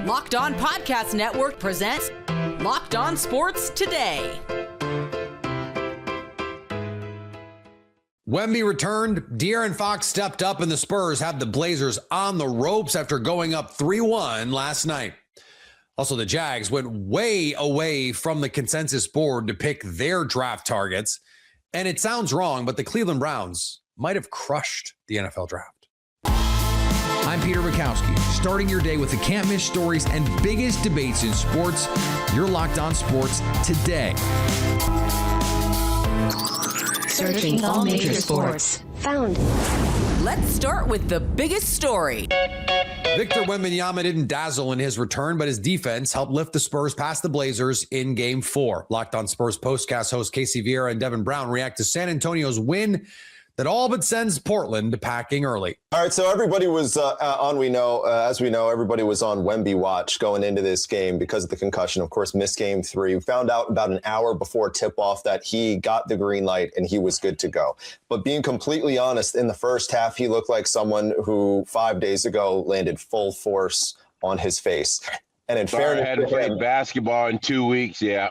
Locked On Podcast Network presents Locked On Sports Today. Wemby returned, De'Aaron Fox stepped up, and the Spurs had the Blazers on the ropes after going up 3-1 last night. Also, the Jags went way away from the consensus board to pick their draft targets. And it sounds wrong, but the Cleveland Browns might have crushed the NFL draft. I'm Peter Bukowski, starting your day with the can't-miss stories and biggest debates in sports. You're Locked On Sports Today. Searching all major sports. Found. Let's start with the biggest story. Victor Wembanyama didn't dazzle in his return, but his defense helped lift the Spurs past the Blazers in Game 4. Locked On Spurs postcast hosts Casey Vieira and Devin Brown react to San Antonio's win that all but sends Portland packing early. All right, so everybody was as we know, everybody was on Wemby watch going into this game because of the concussion. Of course, missed Game 3. We found out about an hour before tip-off that he got the green light and he was good to go. But being completely honest, in the first half, he looked like someone who 5 days ago landed full force on his face. And in fairness, I hadn't played basketball in 2 weeks. Yeah,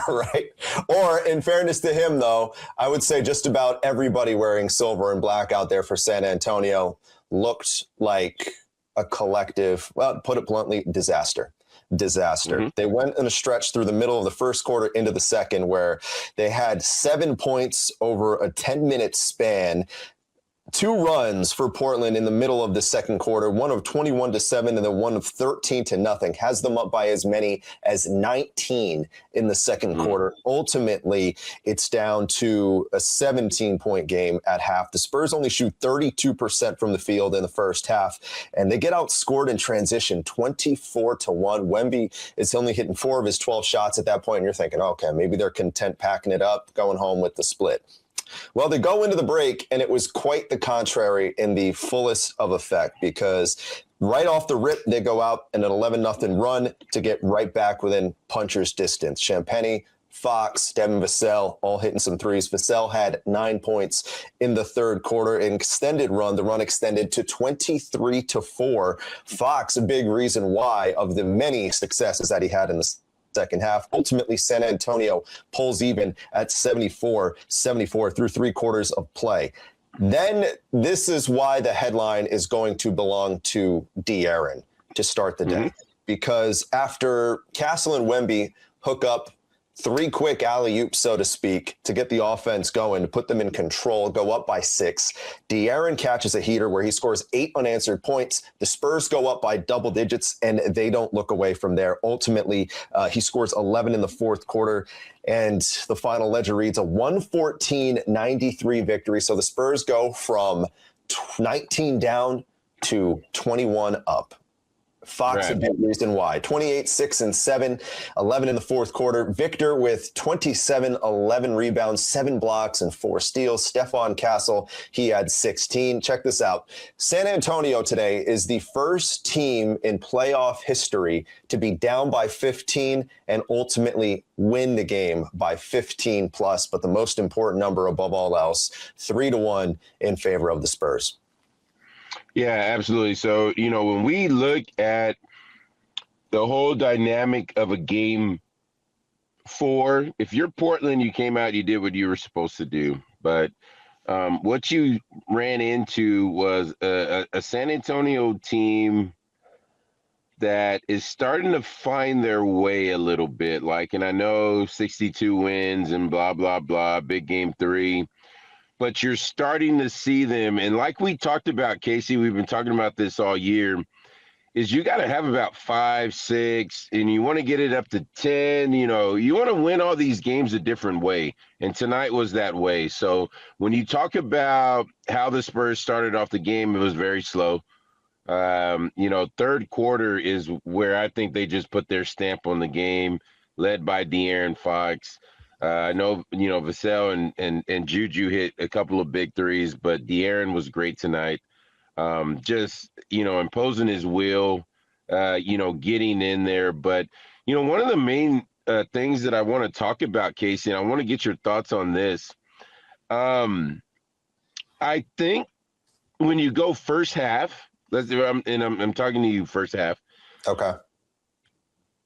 right. Or in fairness to him, though, I would say just about everybody wearing silver and black out there for San Antonio looked like a collective, well, put it bluntly, disaster. Mm-hmm. They went in a stretch through the middle of the first quarter into the second where they had 7 points over a 10-minute span. 2 runs for Portland in the middle of the second quarter, one of 21-7 and then one of 13-0, has them up by as many as 19 in the second quarter. Ultimately, it's down to a 17-point game at half. The Spurs only shoot 32% from the field in the first half, and they get outscored in transition 24-1. Wemby is only hitting 4 of his 12 shots at that point, and you're thinking, okay, maybe they're content packing it up, going home with the split. Well, they go into the break, and it was quite the contrary in the fullest of effect because right off the rip, they go out in an 11-0 run to get right back within puncher's distance. Champagny, Fox, Devin Vassell all hitting some threes. Vassell had 9 points in the third quarter. An extended run, the run extended to 23-4. Fox, a big reason why of the many successes that he had in the second half. Ultimately, San Antonio pulls even at 74-74 through 3 quarters of play. Then this is why the headline is going to belong to De'Aaron to start the day. Because after Castle and Wemby hook up 3 quick alley-oops, so to speak, to get the offense going, to put them in control, go up by 6. De'Aaron catches a heater where he scores 8 unanswered points. The Spurs go up by double digits, and they don't look away from there. Ultimately, he scores 11 in the fourth quarter, and the final ledger reads a 114-93 victory. So the Spurs go from 19 down to 21 up. Fox, a big reason why. 28, 6, and 7, 11 in the fourth quarter. Victor with 27, 11 rebounds, 7 blocks, and 4 steals. Stephon Castle, he had 16. Check this out. San Antonio today is the first team in playoff history to be down by 15 and ultimately win the game by 15 plus. But the most important number above all else, 3-1 in favor of the Spurs. Yeah, absolutely. So, when we look at the whole dynamic of a Game 4, if you're Portland, you came out, you did what you were supposed to do. But what you ran into was a San Antonio team that is starting to find their way a little bit. And I know 62 wins and blah, blah, blah, big Game 3. But you're starting to see them, and like we talked about, Casey, we've been talking about this all year, is you got to have about 5, 6, and you want to get it up to 10. You want to win all these games a different way, and tonight was that way. So when you talk about how the Spurs started off the game, it was very slow. Third quarter is where I think they just put their stamp on the game, led by De'Aaron Fox. I know, Vassell and Juju hit a couple of big threes, but De'Aaron was great tonight. Imposing his will, getting in there. But, one of the main things that I want to talk about, Casey, and I want to get your thoughts on this. I think when you go first half, I'm talking to you first half. Okay.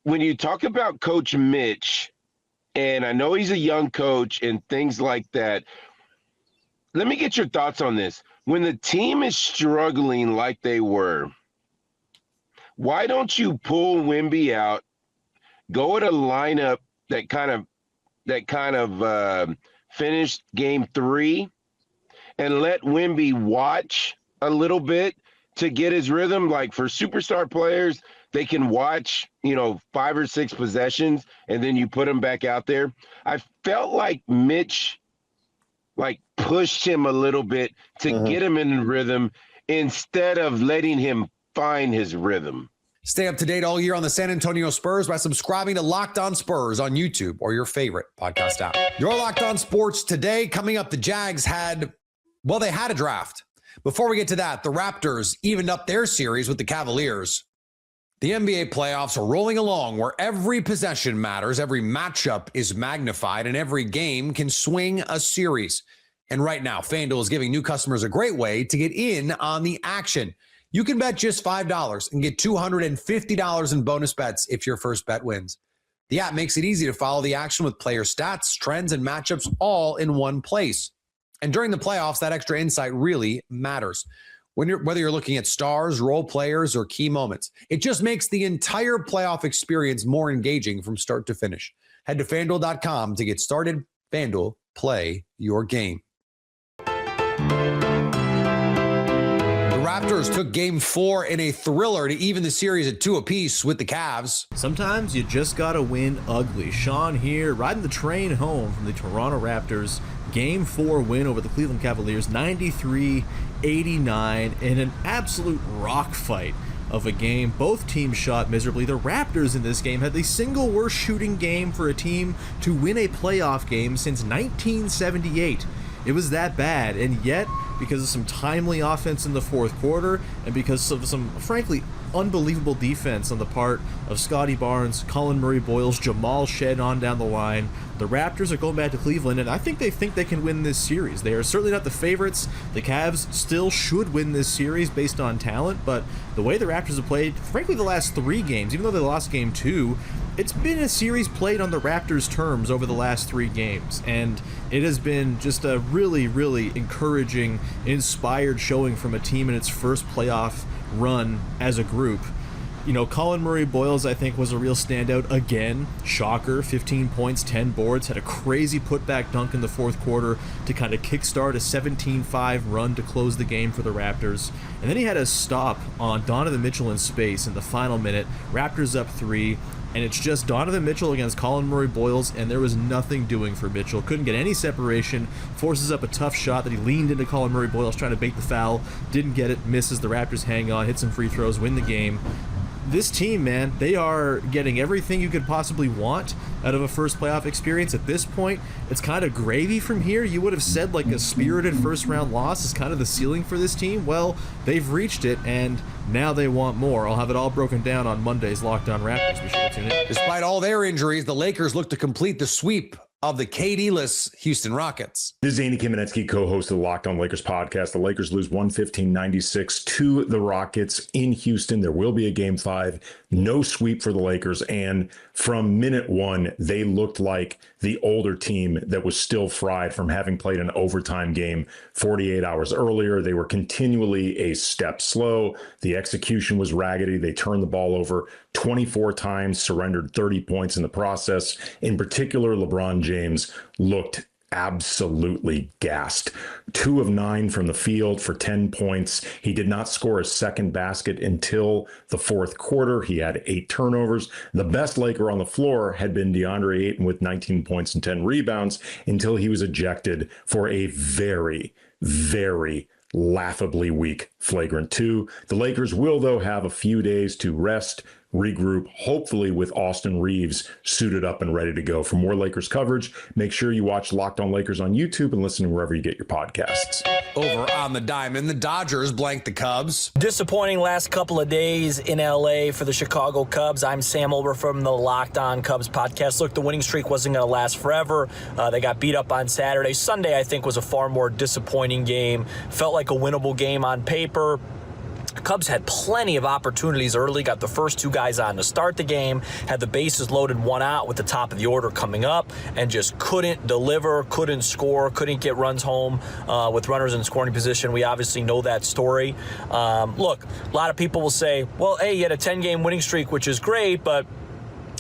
When you talk about Coach Mitch, and I know he's a young coach and things like that, let me get your thoughts on this. When the team is struggling like they were, why don't you pull Wemby out, go at a lineup that kind of finished game 3, and let Wemby watch a little bit to get his rhythm? Like, for superstar players, they can watch, 5 or 6 possessions, and then you put them back out there. I felt like Mitch, pushed him a little bit to get him in rhythm instead of letting him find his rhythm. Stay up to date all year on the San Antonio Spurs by subscribing to Locked On Spurs on YouTube or your favorite podcast app. Your Locked On Sports today. Coming up, the Jags had a draft. Before we get to that, the Raptors evened up their series with the Cavaliers. The NBA playoffs are rolling along where every possession matters, every matchup is magnified, and every game can swing a series. And right now, FanDuel is giving new customers a great way to get in on the action. You can bet just $5 and get $250 in bonus bets if your first bet wins. The app makes it easy to follow the action with player stats, trends, and matchups all in one place. And during the playoffs, that extra insight really matters. Whether you're looking at stars, role players, or key moments, it just makes the entire playoff experience more engaging from start to finish. Head to FanDuel.com to get started. FanDuel, play your game. The Raptors took game 4 in a thriller to even the series at 2 apiece with the Cavs. Sometimes you just gotta win ugly. Sean here, riding the train home from the Toronto Raptors. Game 4 win over the Cleveland Cavaliers, 93-89, in an absolute rock fight of a game. Both teams shot miserably. The Raptors in this game had the single worst shooting game for a team to win a playoff game since 1978. It was that bad, and yet, because of some timely offense in the fourth quarter, and because of some, frankly, unbelievable defense on the part of Scotty Barnes, Colin Murray-Boyles, Jamal Shed on down the line, the Raptors are going back to Cleveland, and I think they can win this series. They are certainly not the favorites. The Cavs still should win this series based on talent, but the way the Raptors have played, frankly, the last 3 games, even though they lost game 2, it's been a series played on the Raptors' terms over the last 3 games, and it has been just a really, really encouraging, inspired showing from a team in its first playoff run as a group. Colin Murray-Boyles, I think, was a real standout again. Shocker, 15 points, 10 boards, had a crazy putback dunk in the fourth quarter to kind of kickstart a 17-5 run to close the game for the Raptors. And then he had a stop on Donovan Mitchell in space in the final minute. Raptors up 3. And it's just Donovan Mitchell against Colin Murray-Boyles, and there was nothing doing for Mitchell. Couldn't get any separation, forces up a tough shot that he leaned into Colin Murray-Boyles trying to bait the foul, didn't get it, misses. The Raptors hang on, hit some free throws, win the game. This team, man, they are getting everything you could possibly want out of a first playoff experience. At this point, it's kind of gravy from here. You would have said like a spirited first-round loss is kind of the ceiling for this team. Well, they've reached it, and now they want more. I'll have it all broken down on Monday's Locked On Raptors. Be sure to tune in. Despite all their injuries, the Lakers look to complete the sweep of the KD-less Houston Rockets. This is Andy Kamenetsky, co-host of the Locked On Lakers podcast. The Lakers lose 115-96 to the Rockets in Houston. There will be a game 5, no sweep for the Lakers. And from minute 1, they looked like the older team that was still fried from having played an overtime game 48 hours earlier. They were continually a step slow. The execution was raggedy. They turned the ball over 24 times, surrendered 30 points in the process. In particular, LeBron James looked absolutely gassed. 2 of 9 from the field for 10 points. He did not score a second basket until the fourth quarter. He had 8 turnovers. The best Laker on the floor had been DeAndre Ayton with 19 points and 10 rebounds until he was ejected for a very, very laughably weak flagrant 2. The Lakers will, though, have a few days to rest, regroup, hopefully with Austin Reeves suited up and ready to go. For more Lakers coverage, make sure you watch Locked On Lakers on YouTube and listen wherever you get your podcasts. Over on the diamond, the Dodgers blanked the Cubs. Disappointing last couple of days in LA for the Chicago Cubs. I'm Sam Olber from the Locked On Cubs podcast. Look, the winning streak wasn't going to last forever. They got beat up on Saturday. Sunday, I think, was a far more disappointing game. Felt like a winnable game on paper. Cubs had plenty of opportunities early, got the first 2 guys on to start the game, had the bases loaded, 1 out with the top of the order coming up, and just couldn't deliver, couldn't score, couldn't get runs home with runners in scoring position. We obviously know that story. Look, a lot of people will say, well, hey, you had a 10-game winning streak, which is great, but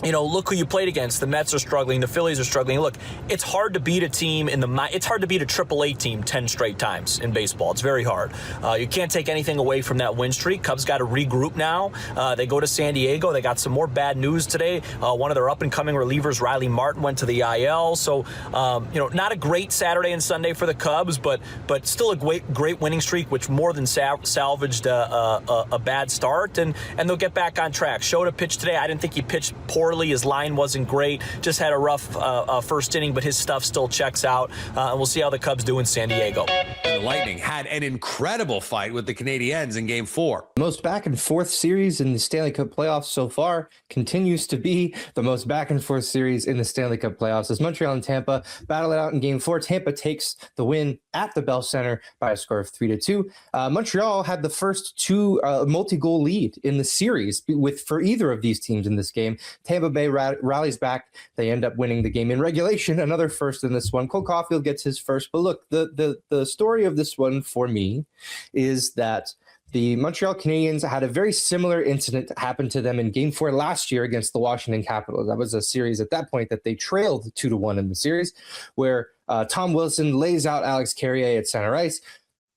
look who you played against. The Mets are struggling. The Phillies are struggling. Look, it's hard to beat a team it's hard to beat a AAA team 10 straight times in baseball. It's very hard. You can't take anything away from that win streak. Cubs got to regroup now. They go to San Diego. They got some more bad news today. One of their up-and-coming relievers, Riley Martin, went to the IL. So, not a great Saturday and Sunday for the Cubs, but still a great winning streak, which more than salvaged a bad start. And they'll get back on track. Shota pitched today. I didn't think he pitched poorly. His line wasn't great. Just had a rough first inning, but his stuff still checks out. And we'll see how the Cubs do in San Diego. The Lightning had an incredible fight with the Canadiens in Game 4. Most back and forth series in the Stanley Cup playoffs so far continues to be the most back and forth series in the Stanley Cup playoffs as Montreal and Tampa battle it out in Game 4. Tampa takes the win at the Bell Center by a score of 3-2. Montreal had the first 2 multi-goal lead in the series for either of these teams in this game. Tampa Bay rallies back. They end up winning the game in regulation. Another first in this one. Cole Caulfield gets his first. But look, the story of this one for me is that the Montreal Canadiens had a very similar incident happen to them in Game 4 last year against the Washington Capitals. That was a series at that point that they trailed 2-1 in the series, where Tom Wilson lays out Alex Carrier at center ice.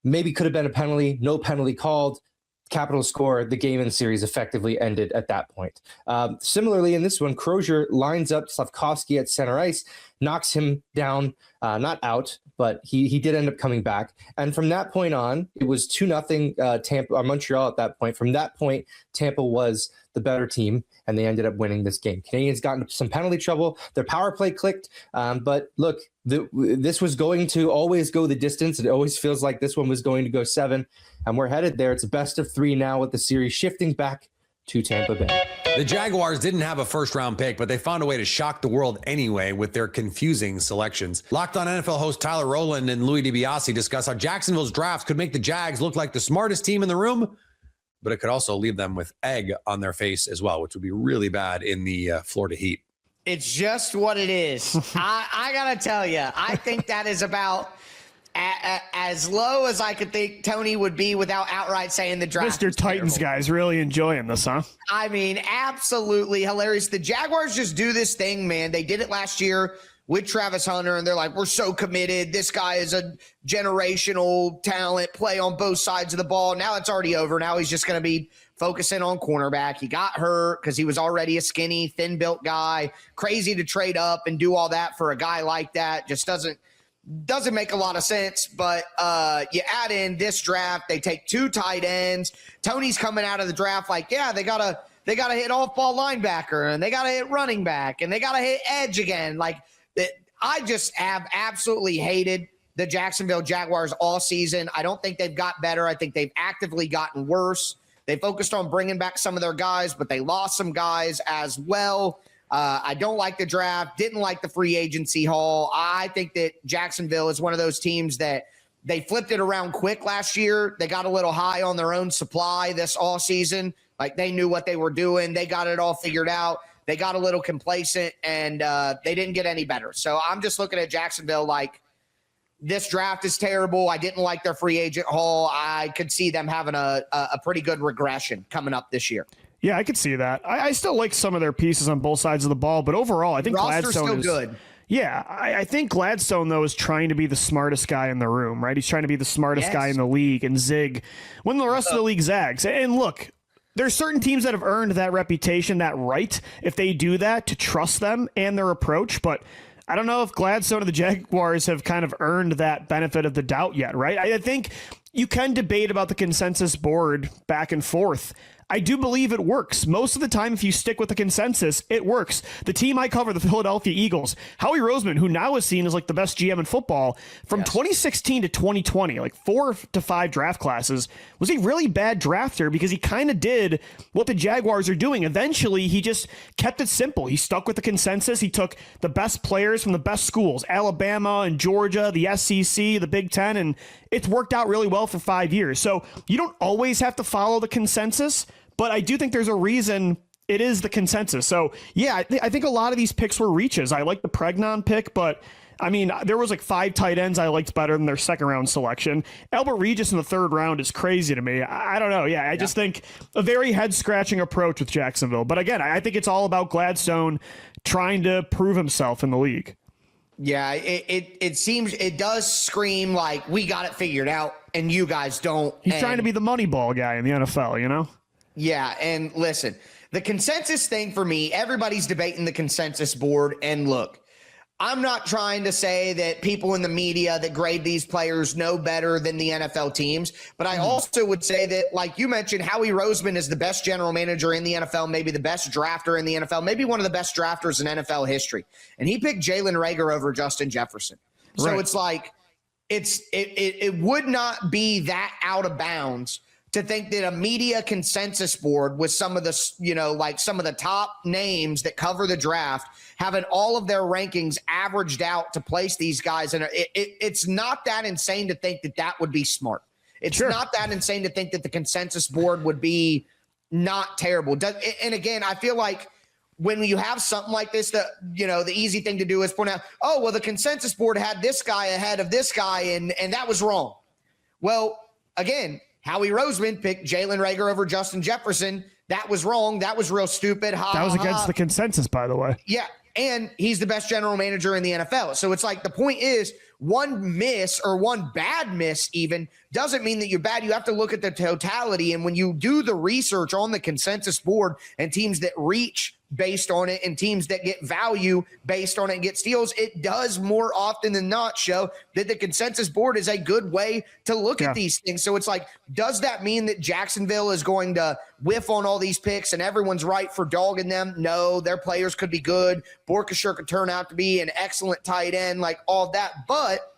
Maybe could have been a penalty. No penalty called. Capitals score, the game and series effectively ended at that point. Similarly, in this one, Crozier lines up Slavkovsky at center ice, knocks him down, not out, but he did end up coming back. And from that point on, it was 2-0 Montreal at that point. From that point, Tampa was the better team, and they ended up winning this game. Canadians got into some penalty trouble. Their power play clicked, but look, this was going to always go the distance. It always feels like this one was going to go 7, and we're headed there. It's a best of 3 now with the series shifting back to Tampa Bay. The Jaguars didn't have a first-round pick, but they found a way to shock the world anyway with their confusing selections. Locked On NFL host Tyler Rowland and Louis DiBiase discuss how Jacksonville's draft could make the Jags look like the smartest team in the room, but it could also leave them with egg on their face as well, which would be really bad in the Florida Heat. It's just what it is. I got to tell you, I think that is about as low as I could think Tony would be without outright saying the draft. Mr. Titans guys really enjoying this, huh? I mean, absolutely hilarious. The Jaguars just do this thing, man. They did it last year with Travis Hunter, and they're like, we're so committed. This guy is a generational talent, play on both sides of the ball. Now it's already over. Now he's just going to be focusing on cornerback. He got hurt because he was already a skinny, thin-built guy. Crazy to trade up and do all that for a guy like that. Just doesn't make a lot of sense. But you add in this draft, they take 2 tight ends. Tony's coming out of the draft like, yeah, they gotta hit off-ball linebacker, and they gotta hit running back, and they gotta hit edge again. Like, I just have absolutely hated the Jacksonville Jaguars all season. I don't think they've got better. I think they've actively gotten worse. They focused on bringing back some of their guys, but they lost some guys as well. I don't like the draft. Didn't like the free agency haul. I think that Jacksonville is one of those teams that they flipped it around quick last year. They got a little high on their own supply this all season. Like, they knew what they were doing. They got it all figured out. They got a little complacent, and they didn't get any better. So I'm just looking at Jacksonville like, this draft is terrible. I didn't like their free agent haul. I could see them having a pretty good regression coming up this year. Yeah, I could see that. I still like some of their pieces on both sides of the ball, but overall, I think Roster's Gladstone still is good. Yeah, I think Gladstone, though, is trying to be the smartest guy in the room, right? He's trying to be the smartest guy in the league and zig when the rest of the league zags. And look, there's certain teams that have earned that reputation, that right, if they do that, to trust them and their approach. But I don't know if Gladstone and the Jaguars have kind of earned that benefit of the doubt yet, right? I think you can debate about the consensus board back and forth. I do believe it works. Most of the time, if you stick with the consensus, it works. The team I cover, the Philadelphia Eagles, Howie Roseman, who now is seen as like the best GM in football, from 2016 to 2020, like 4 to 5 draft classes, was a really bad drafter because he kind of did what the Jaguars are doing. Eventually, he just kept it simple. He stuck with the consensus. He took the best players from the best schools, Alabama and Georgia, the SEC, the Big Ten, and it's worked out really well for 5 years. So you don't always have to follow the consensus, but I do think there's a reason it is the consensus. So yeah, I think a lot of these picks were reaches. I like the Pregnon pick, but I mean, there was like 5 tight ends I liked better than their second round selection. Albert Regis in the 3rd round is crazy to me. I don't know. Yeah, I just think a very head scratching approach with Jacksonville. But again, I think it's all about Gladstone trying to prove himself in the league. Yeah, it seems, it does scream like we got it figured out and you guys don't. He's trying to be the Moneyball guy in the NFL, you know? Yeah, and listen, the consensus thing for me, everybody's debating the consensus board. And look, I'm not trying to say that people in the media that grade these players know better than the NFL teams, but I also would say that, like you mentioned, Howie Roseman is the best general manager in the NFL, maybe the best drafter in the NFL, maybe one of the best drafters in NFL history. And he picked Jalen Reagor over Justin Jefferson. So it's like, it would not be that out of bounds to think that a media consensus board with some of the, you know, like some of the top names that cover the draft, having all of their rankings averaged out to place these guys. And it's not that insane to think that that would be smart. It's not that insane to think that the consensus board would be not terrible. And again, I feel like when you have something like this, the easy thing to do is point out, oh, well, the consensus board had this guy ahead of this guy, and that was wrong. Well, again, Howie Roseman picked Jalen Reagor over Justin Jefferson. That was wrong. That was real stupid. That was against the consensus, by the way. Yeah, and he's the best general manager in the NFL. So it's like the point is one miss or one bad miss even doesn't mean that you're bad. You have to look at the totality. And when you do the research on the consensus board and teams that reach based on it and teams that get value based on it and get steals, it does more often than not show that the consensus board is a good way to look at these things. So it's like, does that mean that Jacksonville is going to whiff on all these picks and everyone's right for dogging them? No, their players could be good. Borkashire could turn out to be an excellent tight end, like all that. But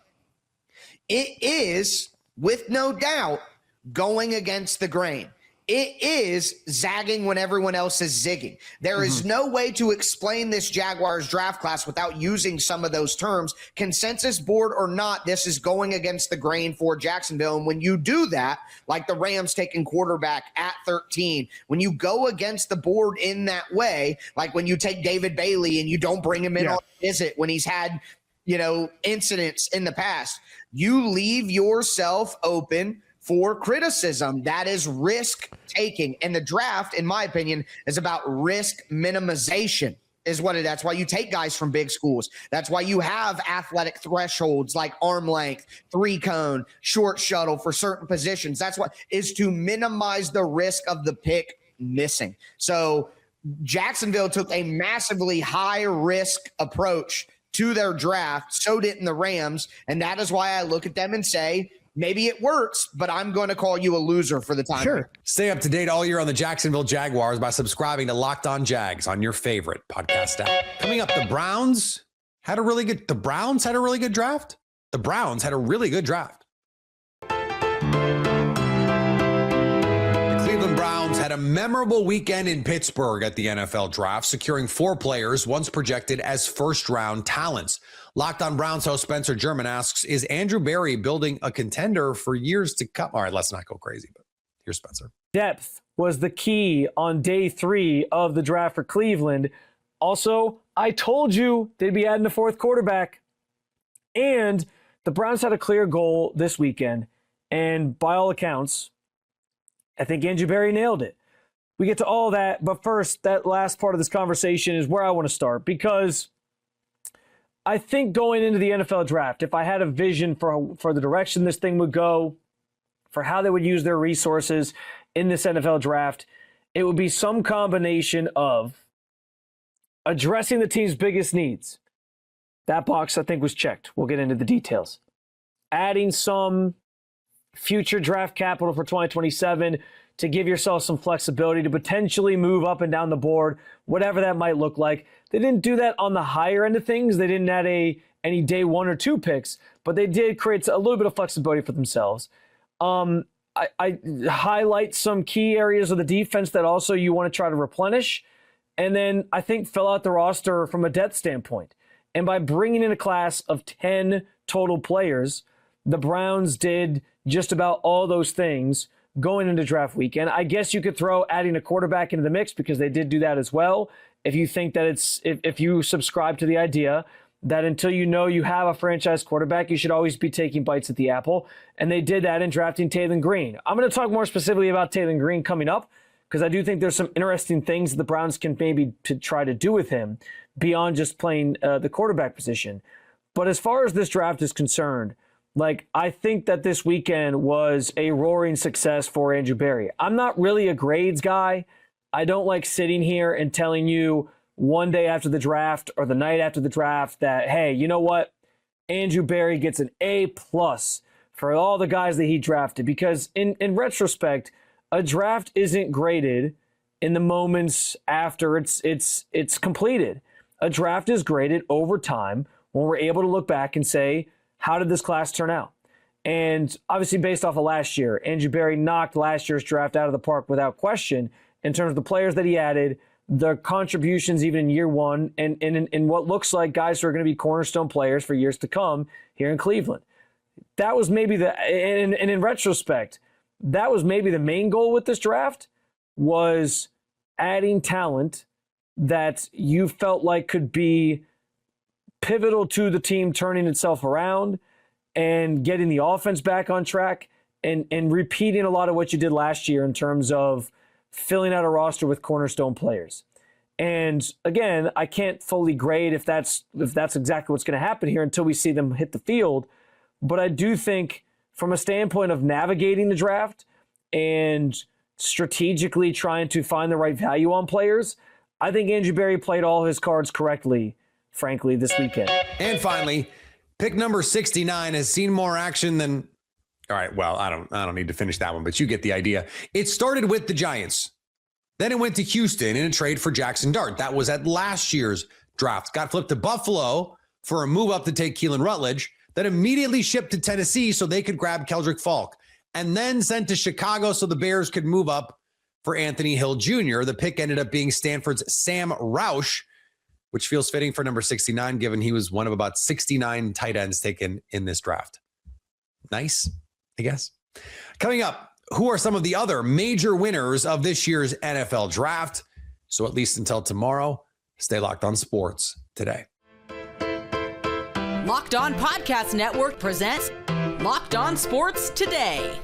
it is, with no doubt, going against the grain. It is zagging when everyone else is zigging. There is no way to explain this Jaguars draft class without using some of those terms. Consensus board or not, this is going against the grain for Jacksonville. And when you do that, like the Rams taking quarterback at 13, when you go against the board in that way, like when you take David Bailey and you don't bring him in on a visit when he's had, incidents in the past, you leave yourself open for criticism. That is risk taking. And the draft, in my opinion, is about risk minimization is what that's why you take guys from big schools. That's why you have athletic thresholds like arm length, 3-cone, short shuttle for certain positions. That's what is to minimize the risk of the pick missing. So Jacksonville took a massively high risk approach to their draft. So didn't the Rams. And that is why I look at them and say, maybe it works, but I'm going to call you a loser for the time. Sure. Stay up to date all year on the Jacksonville Jaguars by subscribing to Locked On Jags on your favorite podcast app. Coming up, the Browns had a really good draft. The Browns had a really good draft. The Cleveland Browns had a memorable weekend in Pittsburgh at the NFL draft, securing 4 players once projected as first-round talents. Locked On Browns host Spencer German asks, is Andrew Berry building a contender for years to come? All right, let's not go crazy, but here's Spencer. Depth was the key on day 3 of the draft for Cleveland. Also, I told you they'd be adding a 4th quarterback. And the Browns had a clear goal this weekend. And by all accounts, I think Andrew Berry nailed it. We get to all that, but first, that last part of this conversation is where I want to start, because I think going into the NFL draft, if I had a vision for the direction this thing would go, for how they would use their resources in this NFL draft, it would be some combination of addressing the team's biggest needs. That box, I think, was checked. We'll get into the details. Adding some future draft capital for 2027 to give yourself some flexibility to potentially move up and down the board, whatever that might look like. They didn't do that on the higher end of things. They didn't add any day 1 or 2 picks, but they did create a little bit of flexibility for themselves. I highlight some key areas of the defense that also you want to try to replenish. And then I think fill out the roster from a depth standpoint. And by bringing in a class of 10 total players, the Browns did just about all those things going into draft weekend. I guess you could throw adding a quarterback into the mix because they did do that as well. If you think that if you subscribe to the idea that until you know you have a franchise quarterback, you should always be taking bites at the apple. And they did that in drafting Taylor Green. I'm going to talk more specifically about Taylor Green coming up because I do think there's some interesting things that the Browns can maybe to try to do with him beyond just playing the quarterback position. But as far as this draft is concerned, I think that this weekend was a roaring success for Andrew Berry. I'm not really a grades guy. I don't like sitting here and telling you one day after the draft or the night after the draft that, hey, you know what? Andrew Berry gets an A+ for all the guys that he drafted. Because in retrospect, a draft isn't graded in the moments after it's completed. A draft is graded over time when we're able to look back and say, how did this class turn out? And obviously based off of last year, Andrew Berry knocked last year's draft out of the park without question in terms of the players that he added, the contributions even in year one, and in what looks like guys who are going to be cornerstone players for years to come here in Cleveland. That was maybe and in retrospect, that was maybe the main goal with this draft, was adding talent that you felt like could be pivotal to the team turning itself around and getting the offense back on track and repeating a lot of what you did last year in terms of filling out a roster with cornerstone players. And again, I can't fully grade if that's exactly what's going to happen here until we see them hit the field. But I do think from a standpoint of navigating the draft and strategically trying to find the right value on players, I think Andrew Berry played all his cards correctly, frankly, this weekend. And finally, pick number 69 has seen more action than... All right, well, I don't need to finish that one, but you get the idea. It started with the Giants. Then it went to Houston in a trade for Jackson Dart. That was at last year's draft. Got flipped to Buffalo for a move up to take Keelan Rutledge. Then immediately shipped to Tennessee so they could grab Keldrick Falk. And then sent to Chicago so the Bears could move up for Anthony Hill Jr. The pick ended up being Stanford's Sam Roush, which feels fitting for number 69, given he was one of about 69 tight ends taken in this draft. Nice, I guess. Coming up, who are some of the other major winners of this year's NFL draft? So at least until tomorrow, stay locked on sports today. Locked On Podcast Network presents Locked On Sports Today.